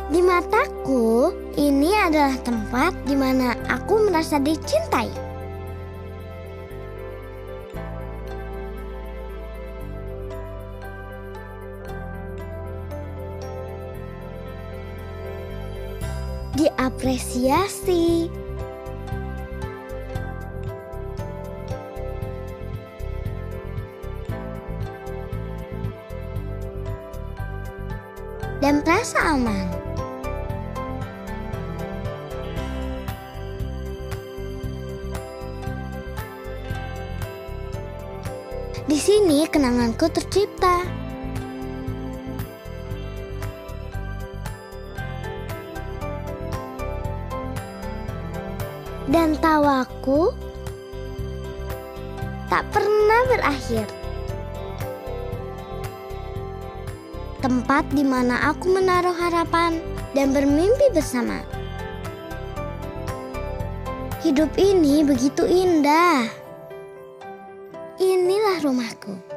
Di mataku, ini adalah tempat di mana aku merasa dicintai. Diapresiasi. Dan merasa aman. Di sini kenanganku tercipta. Dan tawaku tak pernah berakhir. Tempat di mana aku menaruh harapan dan bermimpi bersama. Hidup ini begitu indah. Inilah rumahku.